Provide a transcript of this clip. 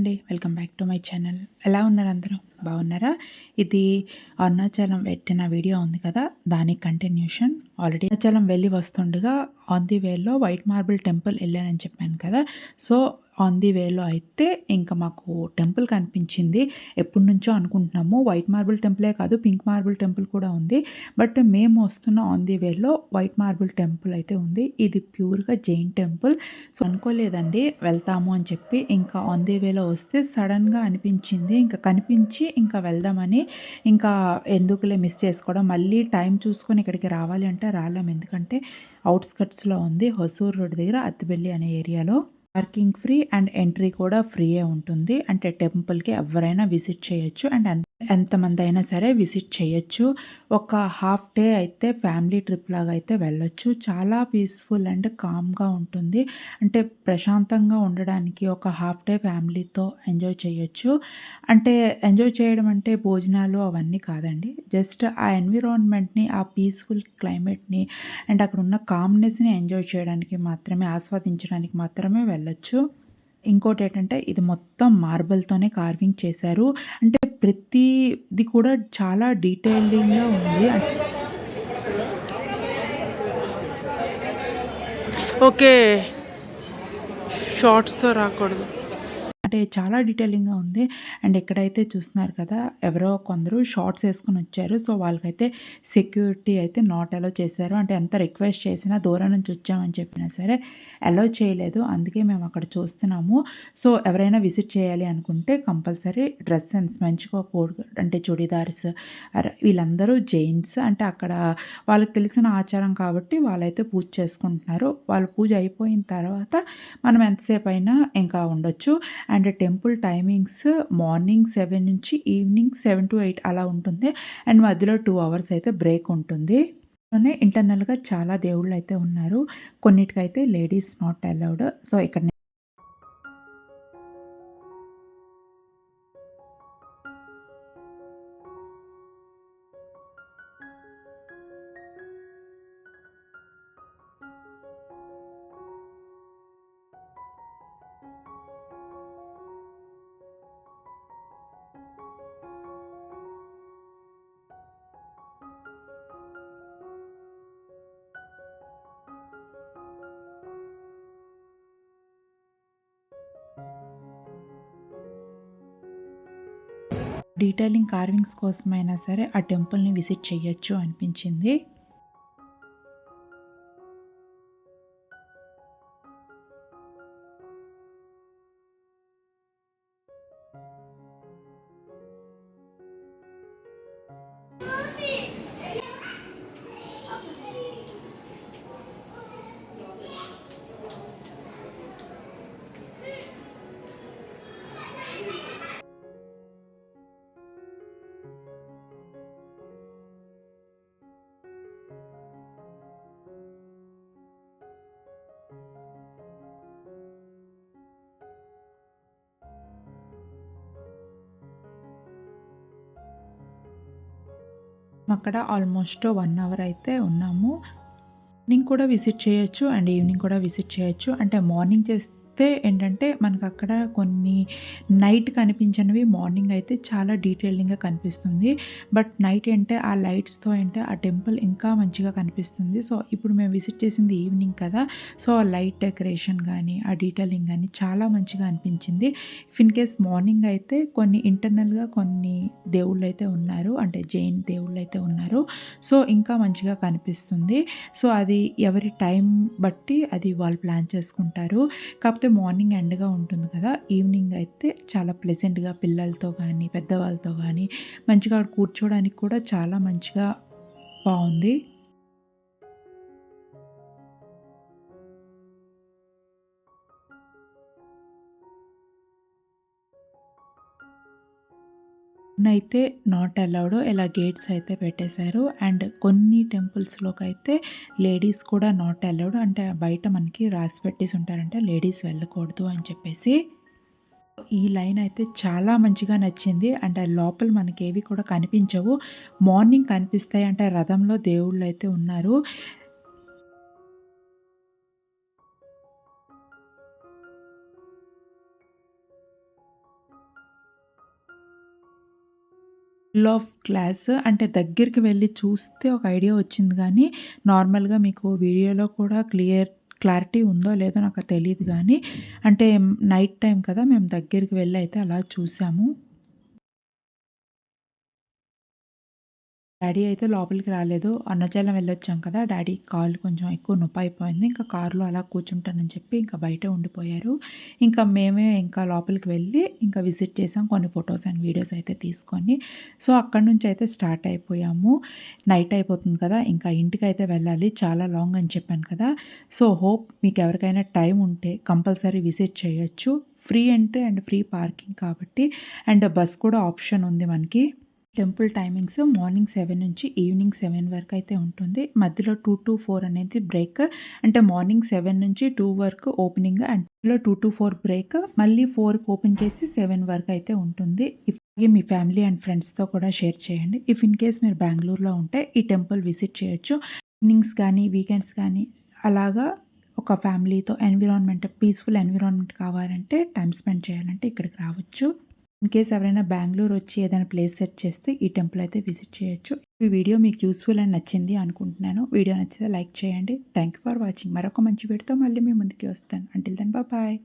అండి. Welcome back to my channel. ఎలా ఉన్నారు అందరూ? బాగున్నారా? ఇది అరుణాచలం పెట్టిన వీడియో ఉంది కదా! దాని కంటిన్యూషన్. ఆల్రెడీ అరుణాచలం వెళ్ళి వస్తుండగా ఆన్ ది వేలో వైట్ మార్బుల్ టెంపుల్ ఎళ్ళానని చెప్పాను కదా! సో, ఆన్ ది వేలో అయితే ఇంకా మాకు టెంపుల్ కనిపించింది. ఎప్పటినుంచో అనుకుంటున్నాము. వైట్ మార్బుల్ టెంపులే కాదు, పింక్ మార్బుల్ టెంపుల్ కూడా ఉంది. బట్ మేము వస్తున్న ఆన్ ది వేలో వైట్ మార్బుల్ టెంపుల్ అయితే ఉంది. ఇది ప్యూర్‌గా జైన్ టెంపుల్. సో, అనుకోలేదండి వెళ్తాము అని చెప్పి. ఇంకా ఆన్ ది వేలో వస్తే సడెన్‌గా అనిపించింది. ఇంకా కనిపించి ఇంకా వెళ్దామని. ఇంకా ఎందుకులే మిస్ చేసుకోవడం. మళ్ళీ టైం చూసుకొని ఇక్కడికి రావాలి అంటే రాలేము. ఎందుకంటే ఔట్‌స్కట్స్‌లో ఉంది. హొసూర్ రోడ్ దగ్గర అత్తిబెల్లి అనే ఏరియాలో. పార్కింగ్ ఫ్రీ అండ్ ఎంట్రీ కూడా ఫ్రీయే ఉంటుంది. అంటే టెంపుల్‌కి ఎవ్వరైనా విజిట్ చేయొచ్చు. అండ్ ఎంతమంది అయినా సరే విజిట్ చేయొచ్చు. ఒక హాఫ్ డే అయితే ఫ్యామిలీ ట్రిప్ లాగా అయితే వెళ్ళొచ్చు. చాలా పీస్‌ఫుల్ అండ్ కామ్‌గా ఉంటుంది. అంటే ప్రశాంతంగా ఉండడానికి ఒక హాఫ్ డే ఫ్యామిలీతో ఎంజాయ్ చేయొచ్చు. అంటే ఎంజాయ్ చేయడం అంటే భోజనాలు అవన్నీ కాదండి. జస్ట్ ఆ ఎన్విరాన్మెంట్‌ని, ఆ పీస్‌ఫుల్ క్లైమేట్‌ని అండ్ అక్కడ ఉన్న కామ్‌నెస్‌ని ఎంజాయ్ చేయడానికి మాత్రమే, ఆస్వాదించడానికి మాత్రమే వెళ్ళొచ్చు. ఇంకోటేంటంటే ఇది మొత్తం మార్బుల్‌తోనే కార్వింగ్ చేశారు. అంటే ప్రతీది కూడా చాలా డీటెయిలింగ్‌గా ఉంది. ఓకే. షార్ట్స్‌తో రాకూడదు. అంటే చాలా డీటెయిలింగ్‌గా ఉంది. అండ్ ఇక్కడైతే చూస్తున్నారు కదా! ఎవరో కొందరు షార్ట్స్ ఏసుకొనొచ్చారు. సో, వాళ్ళకైతే సెక్యూరిటీ అయితే నాట్ అలో చేశారు. అంటే ఎంత రిక్వెస్ట్ చేసినా దూరం నుంచి వచ్చామని చెప్పినా సరే అలో చేయలేదు. అందుకే మేము అక్కడ చూస్తున్నాము. సో, ఎవరైనా విజిట్ చేయాలి అనుకుంటే కంపల్సరీ డ్రెస్ సెన్స్ మంచిగా అంటే చుడీదార్స్ వీళ్ళందరూ జైన్స్. అంటే అక్కడ వాళ్ళకి తెలిసిన ఆచారం కాబట్టి వాళ్ళైతే పూజ చేసుకుంటున్నారు. వాళ్ళ పూజ అయిపోయిన తర్వాత మనం ఎంతసేపు అయినా ఇంకా ఉండొచ్చు. అండ్ టెంపుల్ టైమింగ్స్ మార్నింగ్ 7 నుంచి ఈవినింగ్ 7-8 అలా ఉంటుంది. అండ్ మధ్యలో 2 అవర్స్ అయితే బ్రేక్ ఉంటుంది. ఇంటర్నల్‌గా చాలా దేవుళ్ళైతే ఉన్నారు. కొన్నిటికైతే లేడీస్ నాట్ అలౌడ్. సో, ఇక్కడ డీటెయిలింగ్ కార్వింగ్స్ కోసమైనా సరే ఆ టెంపుల్‌ని విజిట్ చేయొచ్చు అనిపించింది. అక్కడ ఆల్మోస్ట్ 1 అవర్ అయితే ఉన్నాము. మార్నింగ్ కూడా విజిట్ చేయొచ్చు అండ్ ఈవినింగ్ కూడా విజిట్ చేయొచ్చు. అంటే మార్నింగ్ చేస్తే ఏంటంటే మనకక్కడ కొన్ని నైట్ కనిపించనివి మార్నింగ్ అయితే చాలా డీటెయిలింగ్‌గా కనిపిస్తుంది. బట్ నైట్ అంటే ఆ లైట్స్‌తో అంటే ఆ టెంపుల్ ఇంకా మంచిగా కనిపిస్తుంది. సో, ఇప్పుడు మేము విజిట్ చేసింది ఈవినింగ్ కదా! సో, ఆ లైట్ డెకరేషన్ గానీ, ఆ డీటెయిలింగ్ గానీ చాలా మంచిగా అనిపించింది. ఇఫ్ ఇన్ కేస్ మార్నింగ్ అయితే కొన్ని ఇంటర్నల్‌గా కొన్ని దేవుళ్ళైతే ఉన్నారు. అంటే జైన్ దేవుళ్ళైతే ఉన్నారు. సో, ఇంకా మంచిగా కనిపిస్తుంది. సో, అది ఎవరి టైం బట్టి అది వాళ్ళు ప్లాన్ చేసుకుంటారు. కాకపోతే మార్నింగ్ ఎండగా ఉంటుంది కదా! ఈవినింగ్ అయితే చాలా ప్లెజెంట్‌గా పిల్లలతో గానీ, పెద్దవాళ్ళతో గానీ మంచిగా కూర్చోవడానికి కూడా చాలా మంచిగా బావుంది. అయితే నాట్ అలౌడ్ ఇలా గేట్స్ అయితే పెట్టేశారు. అండ్ కొన్ని టెంపుల్స్‌లోకైతే లేడీస్ కూడా నాట్ అలౌడ్. అంటే బయట మనకి రాసి పెట్టేసి ఉంటారంటే లేడీస్ వెళ్ళకూడదు అని చెప్పేసి. ఈ లైన్ అయితే చాలా మంచిగా నచ్చింది. అంటే లోపల మనకేవి కూడా కనిపించవు. మార్నింగ్ కనిపిస్తాయి. అంటే రథంలో దేవుళ్ళైతే ఉన్నారు. ఫుల్ ఆఫ్ గ్లాస్ అంటే దగ్గరికి వెళ్లి చూస్తే ఒక ఐడియా వచ్చింది గానీ, నార్మల్‌గా మీకు వీడియోలో కూడా క్లారిటీ ఉందో లేదో నాకు తెలీదు గానీ, అంటే నైట్ టైమ్ కదా! మేము దగ్గరికి వెళ్లి అయితే అలా చూసాము. డ్యాడీ అయితే లోపలికి రాలేదు. అరుణాచలం వెళ్ళొచ్చాం కదా! డ్యాడీ కాళ్ళు కొంచెం ఎక్కువ నొప్పయిపోయింది. ఇంకా కార్‌లో అలా కూర్చుంటానని చెప్పి ఇంకా బయటే ఉండిపోయారు. ఇంకా మేమే ఇంకా లోపలికి వెళ్ళి ఇంకా విజిట్ చేసాం. కొన్ని ఫోటోస్ అండ్ వీడియోస్ అయితే తీసుకొని. సో, అక్కడి నుంచయితే స్టార్ట్ అయిపోయాము. నైట్ అయిపోతుంది కదా! ఇంకా ఇంటికైతే వెళ్ళాలి. చాలా లాంగ్ అని చెప్పాను కదా! సో, హోప్ మీకెవరికైనా టైం ఉంటే కంపల్సరీ విజిట్ చేయొచ్చు. Free entry and free parking కాబట్టి అండ్ బస్ కూడా ఆప్షన్ ఉంది మనకి. టెంపుల్ టైమింగ్స్ మార్నింగ్ 7 నుంచి ఈవినింగ్ 7 వరకైతే ఉంటుంది. మధ్యలో 2-4 అనేది బ్రేక్. అంటే మార్నింగ్ 7 నుంచి 2 వరకు ఓపెనింగ్ అండ్ మధ్యలో 2-4 బ్రేక్. మళ్ళీ 4కి ఓపెన్ చేసి 7 వరకైతే ఉంటుంది. అలాగే మీ ఫ్యామిలీ అండ్ ఫ్రెండ్స్‌తో కూడా షేర్ చేయండి. ఇఫ్ ఇన్ కేస్ మీరు బెంగుళూరులో ఉంటే ఈ టెంపుల్ విజిట్ చేయొచ్చు. ఈవినింగ్స్ కానీ, వీకెండ్స్ కానీ అలాగా ఒక ఫ్యామిలీతో పీస్‌ఫుల్ ఎన్విరాన్మెంట్ కావాలంటే, టైమ్ స్పెండ్ చేయాలంటే ఇక్కడికి రావచ్చు. ఇన్‌కేస్ ఎవరైనా బెంగుళూరు వచ్చి ఏదైనా ప్లేస్ సెర్చ్ చేస్తే ఈ టెంపుల్ అయితే విజిట్ చేయొచ్చు. ఈ వీడియో మీకు యూజ్‌ఫుల్ అండ్ నచ్చింది అనుకుంటున్నాను. వీడియో నచ్చితే లైక్ చేయండి. Thank you for watching. మరొక మంచి వీడియోతో మళ్ళీ మీ ముందుకి వస్తాను. Until then bye.